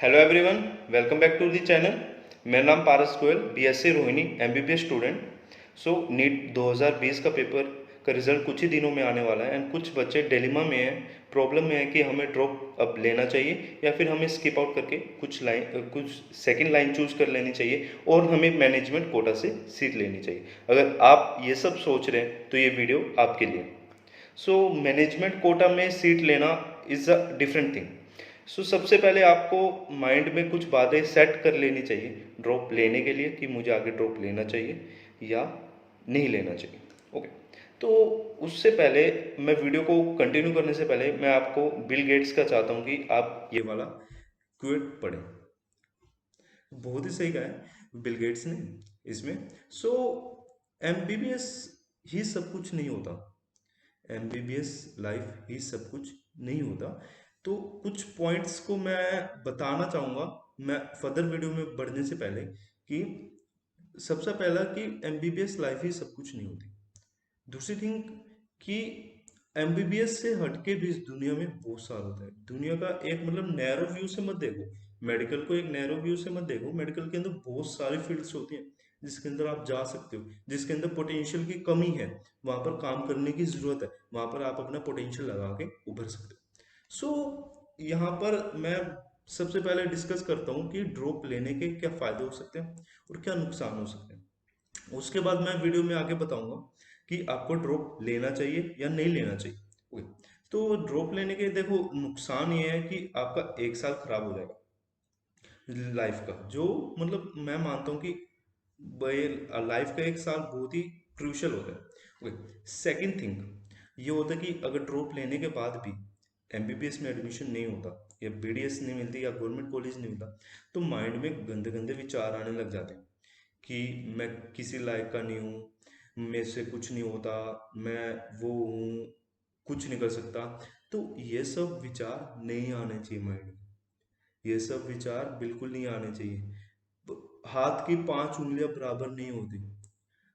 Hello everyone, welcome back to the channel. मेरा नाम Paras Goyal, BSc Rohini, MBBS student. NEET 2020 का paper का रिजल्ट कुछ ही दिनों में आने वाला है एंड कुछ बच्चे डिलेमा में हैं, प्रॉब्लम में है कि हमें ड्रॉप अब लेना चाहिए या फिर हमें स्किप आउट करके कुछ सेकंड लाइन चूज कर लेनी चाहिए और हमें मैनेजमेंट कोटा से सीट लेनी चाहिए। अगर आप ये सब सोच रहे हैं तो ये वीडियो आपके लिए। मैनेजमेंट कोटा में सीट लेना इज़ अ डिफरेंट थिंग। सबसे पहले आपको माइंड में कुछ बातें सेट कर लेनी चाहिए ड्रॉप लेने के लिए कि मुझे आगे ड्रॉप लेना चाहिए या नहीं लेना चाहिए। ओके, तो उससे पहले मैं वीडियो को कंटिन्यू करने से पहले मैं आपको बिल गेट्स का चाहता हूँ कि आप ये वाला क्विट पढ़ें। बहुत ही सही कहा है बिल गेट्स ने इसमें। एमबीबीएस ही सब कुछ नहीं होता, एमबीबीएस लाइफ ही सब कुछ नहीं होता। तो कुछ पॉइंट्स को मैं बताना चाहूँगा मैं फर्दर वीडियो में बढ़ने से पहले कि सबसे पहला कि एमबीबीएस लाइफ ही सब कुछ नहीं होती। दूसरी थिंग कि एमबीबीएस से हटके भी इस दुनिया में बहुत सारा होता है। दुनिया का एक मतलब नैरो व्यू से मत देखो मेडिकल को, एक नैरो व्यू से मत देखो। मेडिकल के अंदर बहुत सारी फील्ड्स होती हैं जिसके अंदर आप जा सकते हो, जिसके अंदर पोटेंशियल की कमी है, वहां पर काम करने की जरूरत है, वहां पर आप अपना पोटेंशियल लगा के उभर सकते हो। यहाँ पर मैं सबसे पहले डिस्कस करता हूँ कि ड्रॉप लेने के क्या फायदे हो सकते हैं और क्या नुकसान हो सकते हैं। उसके बाद मैं वीडियो में आगे बताऊंगा कि आपको ड्रॉप लेना चाहिए या नहीं लेना चाहिए। ओके, तो ड्रॉप लेने के देखो नुकसान ये है कि आपका एक साल खराब हो जाएगा लाइफ का, जो मतलब मैं मानता हूँ कि लाइफ का एक साल बहुत ही क्रूशियल होता है। ओके, सेकंड थिंग ये होता है कि अगर ड्रॉप लेने के बाद भी एमबीबीएस में एडमिशन नहीं होता या बीडीएस नहीं मिलती या गवर्नमेंट कॉलेज नहीं मिलता, तो माइंड में गंदे गंदे विचार आने लग जाते हैं कि मैं किसी लायक का नहीं हूँ, मेरे से कुछ नहीं होता, मैं वो हूँ, कुछ नहीं कर सकता। तो ये सब विचार नहीं आने चाहिए माइंड में, ये सब विचार बिल्कुल नहीं आने चाहिए। हाथ की 5 उंगलियां बराबर नहीं होती,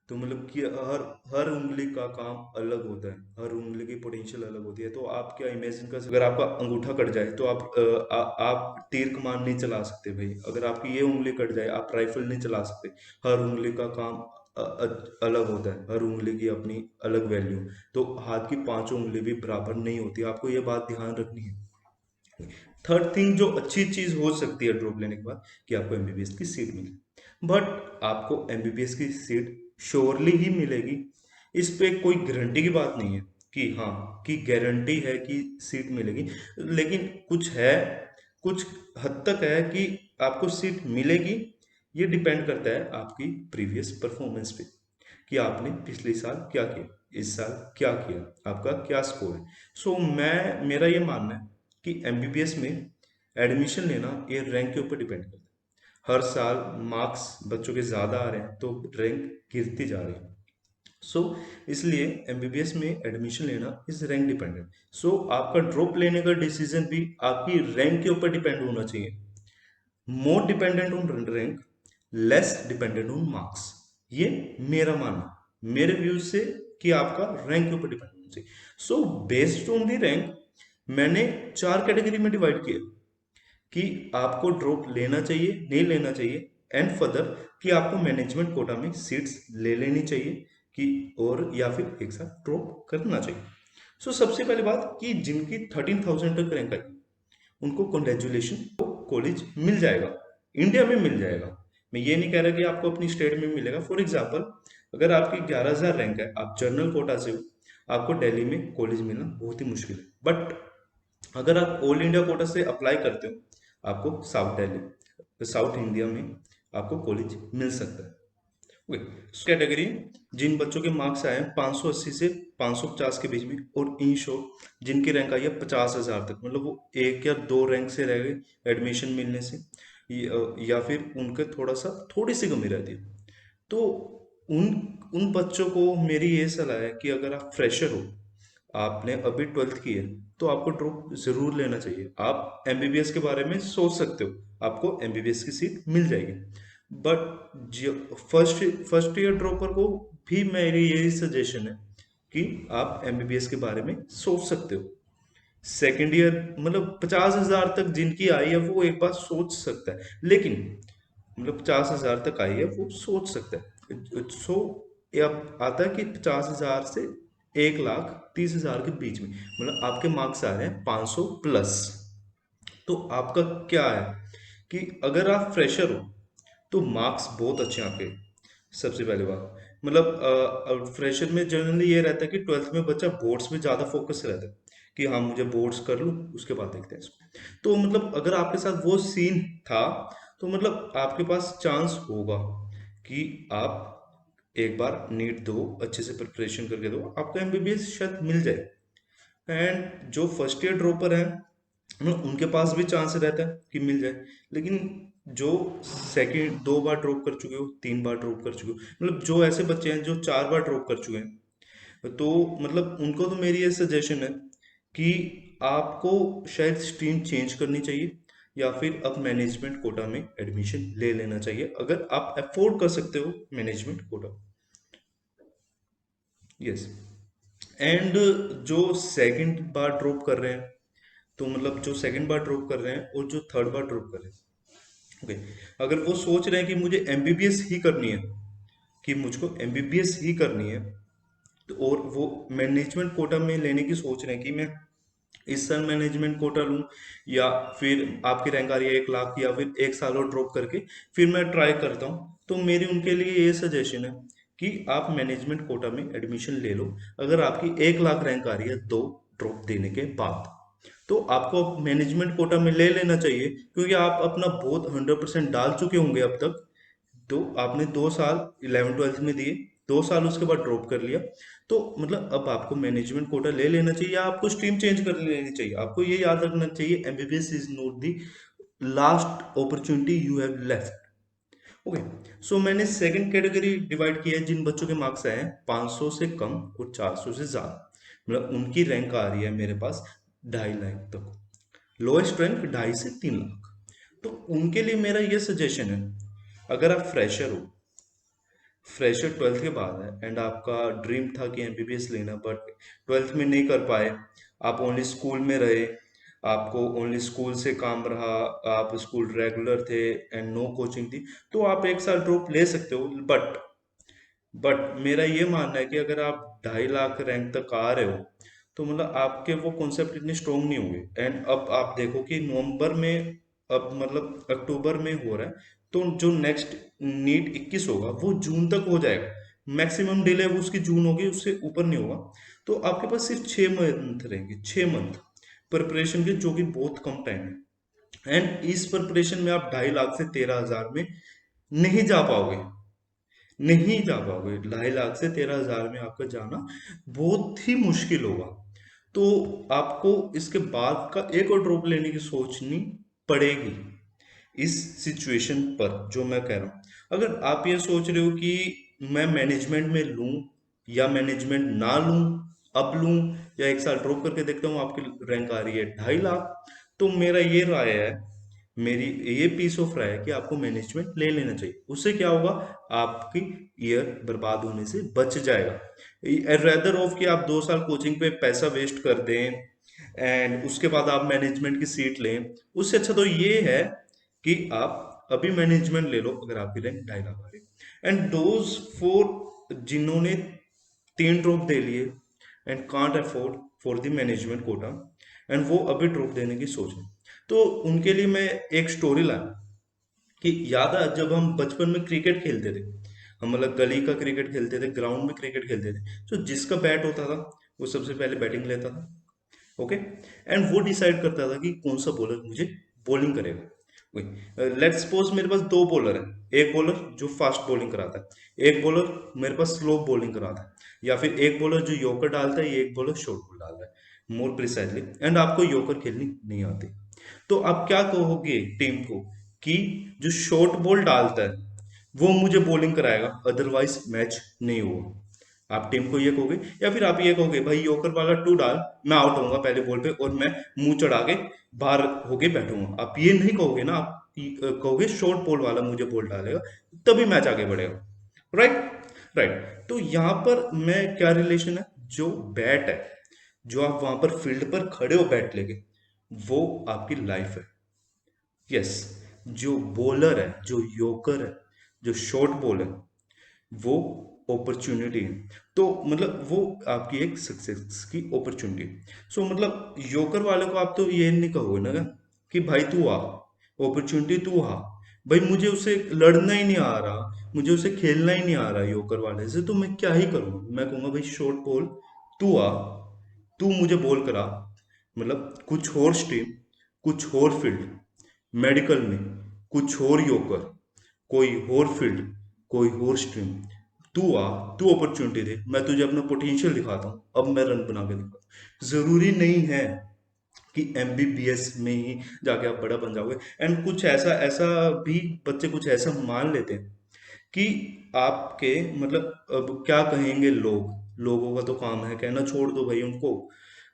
तो मतलब कि हर हर उंगली का काम अलग होता है, हर उंगली की पोटेंशियल अलग होती है। तो आप क्या इमेजिन कर सकते, अगर आपका अंगूठा कट जाए तो आप तीर कमान नहीं चला सकते भाई। अगर आपकी ये उंगली कट जाए आप राइफल नहीं चला सकते। हर उंगली का काम अलग होता है, हर उंगली की अपनी अलग वैल्यू। तो हाथ की 5 उंगली भी बराबर नहीं होती, आपको ये बात ध्यान रखनी है। थर्ड थिंग जो अच्छी चीज हो सकती है ड्रॉप लेने के बाद कि आपको एमबीबीएस की सीट मिले, बट आपको एमबीबीएस की सीट श्योरली ही मिलेगी, इस पे कोई गारंटी की बात नहीं है कि हाँ कि गारंटी है कि सीट मिलेगी। लेकिन कुछ है, कुछ हद तक है कि आपको सीट मिलेगी। ये डिपेंड करता है आपकी प्रीवियस परफॉर्मेंस पे कि आपने पिछले साल क्या किया, इस साल क्या किया, आपका क्या स्कोर है। मैं मेरा ये मानना है कि एमबीबीएस में एडमिशन लेना ये रैंक के ऊपर डिपेंड करता है। हर साल मार्क्स बच्चों के ज़्यादा आ रहे हैं तो रैंक गिरती जा रही है। इसलिए एमबीबीएस में एडमिशन लेना इज रैंक डिपेंडेंट। आपका ड्रॉप लेने का डिसीजन भी आपकी रैंक के ऊपर डिपेंड होना चाहिए। मोर dependent on rank, less dependent on marks. ये मेरा मानना, मेरे व्यूज से कि आपका रैंक के ऊपर डिपेंड होना चाहिए। बेस्ड ऑन द रैंक मैंने 4 कैटेगरी में डिवाइड किया कि आपको ड्रॉप लेना चाहिए, नहीं लेना चाहिए, एंड फर्दर कि आपको मैनेजमेंट कोटा में सीट्स ले लेनी चाहिए कि और या फिर एक साथ ड्रॉप करना चाहिए। सबसे पहली बात कि जिनकी 13,000 तक रैंक आई उनको कॉन्ग्रेचुलेशन, कॉलेज मिल जाएगा, इंडिया में मिल जाएगा। मैं ये नहीं कह रहा कि आपको अपनी स्टेट में मिलेगा। फॉर एग्जाम्पल अगर आपकी 11,000 रैंक है, आप जनरल कोटा से हो, आपको दिल्ली में कॉलेज मिलना बहुत ही मुश्किल है। बट अगर आप ऑल इंडिया कोटा से अप्लाई करते हो आपको साउथ दिल्ली, साउथ इंडिया में आपको कॉलेज मिल सकता है। ओके, कैटेगरी जिन बच्चों के मार्क्स आए हैं 580 से 550 के बीच में, और इन शॉर्ट जिनकी रैंक आई है 50,000 तक, मतलब वो 1 या 2 रैंक से रह गए एडमिशन मिलने से, या फिर उनके थोड़ी सी कमी रहती है। तो उन उन बच्चों को मेरी ये सलाह है कि अगर आप फ्रेशर हो, आपने अभी 12th की है, तो आपको ड्रॉप जरूर लेना चाहिए। आप एमबीबीएस के बारे में सोच सकते हो, आपको एमबीबीएस की सीट मिल जाएगी। But first first year dropper को भी मेरी यही सजेशन है कि आप एमबीबीएस के बारे में सोच सकते हो। सेकेंड ईयर मतलब 50,000 तक जिनकी आई है वो एक बार सोच सकता है, लेकिन मतलब 50,000 तक आई है वो सोच सकता है। सो ये अब आता है कि 50,000 से 1,30,000 के बीच में, मतलब आपके मार्क्स आ रहे हैं 500 प्लस। तो आपका क्या है कि अगर आप फ्रेशर हो तो मार्क्स बहुत अच्छे हैं आपके। सबसे पहले बात मतलब फ्रेशर में जनरली ये रहता है कि ट्वेल्थ में बच्चा बोर्ड्स में ज़्यादा फोकस रहता है कि हाँ मुझे बोर्ड्स कर लूँ उसके बाद देखते हैं इसको। तो मतलब अगर आपके साथ वो सीन था तो मतलब आपके पास चांस होगा कि आप एक बार नीट दो, अच्छे से प्रिपरेशन करके दो, आपका एमबीबीएस शायद मिल जाए। एंड जो फर्स्ट ईयर ड्रॉपर हैं उनके पास भी चांस रहता है कि मिल जाए, लेकिन जो सेकंड 2 बार ड्रॉप कर चुके हो, 3 बार ड्रॉप कर चुके हो, मतलब जो ऐसे बच्चे हैं जो 4 बार ड्रॉप कर चुके हैं, तो मतलब उनको तो मेरी ये सजेशन है कि आपको शायद स्ट्रीम चेंज करनी चाहिए या फिर अब मैनेजमेंट कोटा में एडमिशन ले लेना चाहिए अगर आप अफोर्ड कर सकते हो मैनेजमेंट कोटा। यस। एंड जो सेकंड बार ड्रॉप कर रहे हैं, तो मतलब जो सेकंड बार ड्रॉप कर रहे हैं और जो थर्ड बार ड्रॉप कर रहे हैं, ओके, अगर वो सोच रहे हैं कि मुझे एमबीबीएस ही करनी है, कि मुझको एमबीबीएस ही करनी है, तो और वो मैनेजमेंट कोटा में लेने की सोच रहे हैं कि मैं इस साल मैनेजमेंट कोटा लूं या फिर आपकी रैंक आ रही है 1 लाख या फिर 1 साल और ड्रॉप करके फिर मैं ट्राई करता हूं, तो मेरी उनके लिए ये सजेशन है कि आप मैनेजमेंट कोटा में एडमिशन ले लो। अगर आपकी 1 लाख रैंक आ रही है 2 ड्रॉप देने के बाद, तो आपको मैनेजमेंट कोटा में ले लेना चाहिए, क्योंकि आप अपना बहुत 100% डाल चुके होंगे अब तक। तो आपने 2 साल 11 ट्वेल्थ में दिए, 2 साल उसके बाद ड्रॉप कर लिया, तो मतलब अब आपको मैनेजमेंट कोटा ले लेना चाहिए या आपको स्ट्रीम चेंज कर लेनी चाहिए। आपको ये याद रखना चाहिए MBBS is not the last opportunity you have left. Okay. So मैंने सेकंड कैटेगरी डिवाइड किया है जिन बच्चों के मार्क्स आए हैं 500 से कम और 400 से ज्यादा, मतलब उनकी रैंक आ रही है मेरे पास 2.5 लाख तक, लोएस्ट रैंक 2.5 से 3 लाख। तो उनके लिए मेरा ये सजेशन है, अगर आप फ्रेशर हो, फ्रेशर ट्वेल्थ के बाद है एंड आपका ड्रीम था कि एमबीबीएस लेना बट ट्वेल्थ में नहीं कर पाए, आप ओनली स्कूल में रहे, आपको ओनली स्कूल से काम रहा, आप स्कूल रेगुलर थे एंड नो कोचिंग थी, तो आप 1 साल ड्रॉप ले सकते हो। बट मेरा ये मानना है कि अगर आप 2.5 लाख रैंक तक आ रहे हो तो मतलब आपके वो कॉन्सेप्ट इतने स्ट्रोंग नहीं होंगे। एंड अब आप देखो कि नवंबर में, अब मतलब अक्टूबर में हो रहा है, तो जो नेक्स्ट नीट 21 होगा वो जून तक हो जाएगा, मैक्सिमम डिले वो उसकी जून होगी, उससे ऊपर नहीं होगा। तो आपके पास सिर्फ 6 मंथ रहेंगे, 6 मंथ प्रिपरेशन के, जो कि बहुत कम टाइम है। एंड इस प्रिपरेशन में आप 2.5 लाख से 13,000 में नहीं जा पाओगे, नहीं जा पाओगे। 2.5 लाख से 13,000 में आपका जाना बहुत ही मुश्किल होगा। तो आपको इसके बाद का एक और ड्रॉप लेने की सोचनी पड़ेगी इस सिचुएशन पर जो मैं कह रहा हूँ। अगर आप ये सोच रहे हो कि मैं मैनेजमेंट में लूं या मैनेजमेंट ना लूं, अब लूं या 1 साल ड्रॉप करके देखता हूँ, आपकी रैंक आ रही है 2.5 लाख, तो मेरा ये राय है, मेरी ये पीस ऑफ राय है कि आपको मैनेजमेंट ले लेना चाहिए। उससे क्या होगा, आपकी ईयर बर्बाद होने से बच जाएगा। रेदर ऑफ कि आप 2 साल कोचिंग पे पैसा वेस्ट कर दें एंड उसके बाद आप मैनेजमेंट की सीट लें, उससे अच्छा तो ये है कि आप अभी मैनेजमेंट ले लो अगर आपकी रैंक 2.5 लाख आ रही है। एंड दोज फोर जिन्होंने 3 ड्रॉप दे लिए and can't afford for the management quota and वो अभी ड्रॉप देने की सोच रहे हैं, तो उनके लिए मैं एक स्टोरी लाया कि याद है जब हम बचपन में क्रिकेट खेलते थे, हम मतलब गली का क्रिकेट खेलते थे, ग्राउंड में क्रिकेट खेलते थे, तो जिसका बैट होता था वो सबसे पहले बैटिंग लेता था। ओके। एंड वो डिसाइड करता था कि कौन सा बॉलर मुझे बॉलिंग करेगा। लेट्स सपोज मेरे पास 2 बॉलर है, एक बॉलर जो फास्ट बॉलिंग कराता है, एक बॉलर मेरे पास स्लो बॉलिंग कराता है, या फिर एक बॉलर जो यॉर्कर डालता है, एक बॉलर शॉर्ट बॉल डालता है मोर प्रिसाइजली, एंड आपको यॉर्कर खेलनी नहीं आती, तो आप क्या कहोगे टीम को कि जो शॉर्ट बॉल डालता है वो मुझे बॉलिंग कराएगा, अदरवाइज मैच नहीं होगा। आप टीम को ये कहोगे, या फिर आप ये कहोगे भाई यॉर्कर वाला 2 डाल, मैं आउट होऊंगा पहले बॉल पे और मैं मुंह चढ़ा के बाहर होके बैठूंगा। आप ये नहीं कहोगे ना, आप कहोगे शॉर्ट बॉल वाला मुझे बॉल डालेगा, तभी मैच आगे बढ़ेगा। राइट। राइट। तो यहाँ पर मैं क्या रिलेशन है, जो बैट है, जो आप वहां पर फील्ड पर खड़े हो बैट लेके, वो आपकी लाइफ है। यस, जो बॉलर है, जो योकर है, जो शॉर्ट बॉल है, वो अपॉर्चुनिटी है। तो मतलब वो आपकी एक सक्सेस की अपॉर्चुनिटी है। सो मतलब योकर वाले को आप तो ये नहीं कहोगे ना कि भाई तू आ, अपॉर्चुनिटी तू आ, भाई मुझे उससे लड़ना ही नहीं आ रहा, मुझे उसे खेलना ही नहीं आ रहा योकर वाले से, तो मैं क्या ही करूँगा। मैं कहूँगा भाई शॉर्ट बॉल तू आ, तू मुझे बॉल करा, मतलब कुछ और स्ट्रीम, कुछ और फील्ड, मेडिकल में कुछ और योकर, कोई और फील्ड, कोई और स्ट्रीम, तू आ, तू अपॉर्चुनिटी दे, मैं तुझे अपना पोटेंशियल दिखाता हूँ, अब मैं रन बना के दिखाता हूँ। जरूरी नहीं है कि एमबीबीएस में ही जाके आप बड़ा बन जाओगे। एंड कुछ ऐसा ऐसा भी बच्चे कुछ ऐसा मान लेते हैं कि आपके मतलब अब क्या कहेंगे लोग, लोगों का तो काम है कहना, छोड़ दो भाई उनको,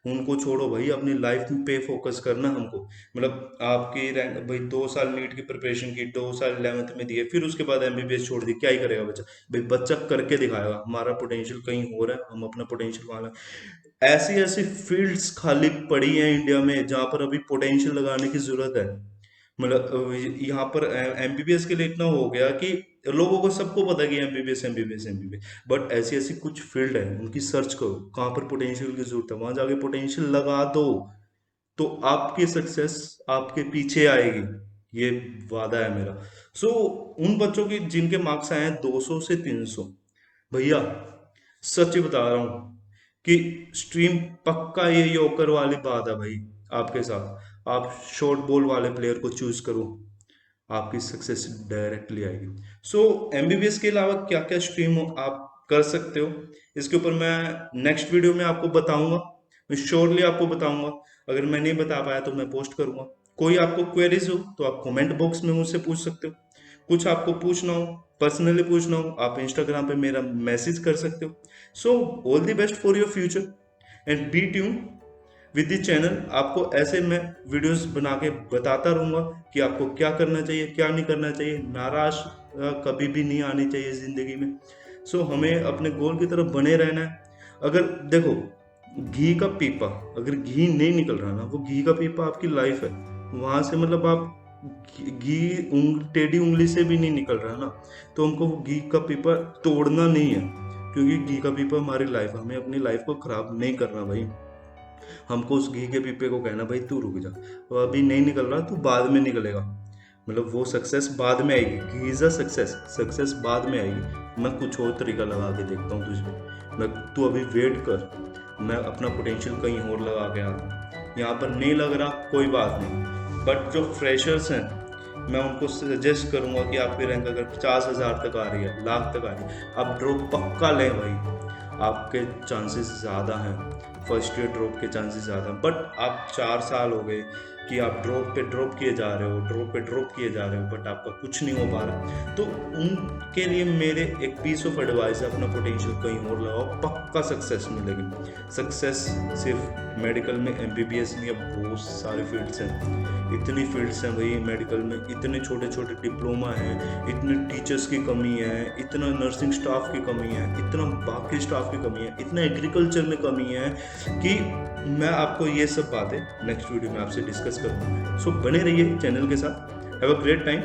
उनको छोड़ो भाई, अपनी लाइफ में पे फोकस करना हमको। मतलब आपकी रैंक भाई 2 साल नीट की प्रिपरेशन की, 2 साल 11th में दिए, फिर उसके बाद एमबीबीएस छोड़ दी, क्या ही करेगा बच्चा। भाई बच्चा करके दिखाएगा, हमारा पोटेंशियल कहीं हो रहा है, हम अपना पोटेंशियल वहां, ऐसी ऐसी फील्ड्स खाली पड़ी हैं इंडिया में जहां पर अभी पोटेंशियल लगाने की जरूरत है। मतलब यहाँ पर एमबीबीएस के लिए इतना हो गया कि लोगों को सबको पता है कि एमबीबीएस एमबीबीएस एमबीबीएस, बट ऐसी ऐसी कुछ फील्ड है उनकी सर्च करो कहाँ पर पोटेंशियल की जरूरत है, वहां जाके पोटेंशियल लगा दो, तो आपकी सक्सेस आपके पीछे आएगी, ये वादा है मेरा। सो उन बच्चों की जिनके मार्क्स आए हैं 200 से 300, भैया सच बता रहा हूँ कि स्ट्रीम पक्का ये योकर वाली बात है भाई आपके साथ, आप शॉर्ट बॉल वाले प्लेयर को चूज करो, आपकी सक्सेस डायरेक्टली आएगी। सो एमबीबीएस के अलावा क्या क्या स्ट्रीम आप कर सकते हो, इसके ऊपर मैं नेक्स्ट वीडियो में आपको बताऊंगा, मैं श्योरली आपको बताऊंगा। अगर मैं नहीं बता पाया तो मैं पोस्ट करूंगा। कोई आपको क्वेरीज हो तो आप कमेंट बॉक्स में मुझसे पूछ सकते हो, कुछ आपको पूछना हो, पर्सनली पूछना हो, आप इंस्टाग्राम पे मेरा मैसेज कर सकते हो। So all the best for your future and be tune with the channel. आपको ऐसे मैं वीडियोस बना के बताता रहूँगा कि आपको क्या करना चाहिए, क्या नहीं करना चाहिए। नाराज कभी भी नहीं आनी चाहिए ज़िंदगी में। सो हमें अपने गोल की तरफ बने रहना है। अगर देखो घी का पीपा, अगर घी नहीं निकल रहा ना, वो घी का पीपा आपकी लाइफ है, वहाँ से मतलब आप टेढ़ी उंगली से भी नहीं निकल रहा ना, तो हमको वो घी का पीपा तोड़ना नहीं है, क्योंकि घी का पीपा हमारी लाइफ है, हमें अपनी लाइफ को खराब नहीं करना भाई। हमको उस घी के पीपे को कहना भाई तू रुक जा, वो अभी नहीं निकल रहा, तू बाद में निकलेगा, मतलब वो सक्सेस बाद में आएगी। घी इज अ सक्सेस, सक्सेस बाद में आएगी। मैं कुछ और तरीका लगा के देखता हूँ तुझे, मैं तू अभी वेट कर, मैं अपना पोटेंशियल कहीं और लगा के आता हूँ। यहाँ पर नहीं लग रहा कोई बात नहीं, बट जो फ्रेशर्स हैं मैं उनको सजेस्ट करूंगा कि आपकी रैंक अगर 50,000 तक आ रही है, लाख तक आ रही है, आप ड्रॉप पक्का लें भाई, आपके चांसेस ज़्यादा हैं, फर्स्ट ईयर ड्रॉप के चांसेस ज़्यादा हैं। बट आप 4 साल हो गए कि आप ड्रॉप पे ड्रॉप किए जा रहे हो, ड्रॉप पे ड्रॉप किए जा रहे हो, बट आपका कुछ नहीं हो पा रहा, तो उनके लिए मेरे एक पीस ऑफ एडवाइस है, अपना पोटेंशियल कहीं और लगाओ, पक्का सक्सेस मिलेगी। सक्सेस सिर्फ मेडिकल में एमबीबीएस नहीं, अब बहुत सारे फील्ड्स हैं, इतनी फील्ड्स हैं भाई मेडिकल में, इतने छोटे छोटे डिप्लोमा हैं, इतने टीचर्स की कमी है, इतना नर्सिंग स्टाफ की कमी है, इतना बाकी स्टाफ की कमी है, इतना एग्रीकल्चर में कमी है कि मैं आपको ये सब बातें नेक्स्ट वीडियो में आपसे डिस्कस करूँगा। सो बने रहिए चैनल के साथ। Have a great time.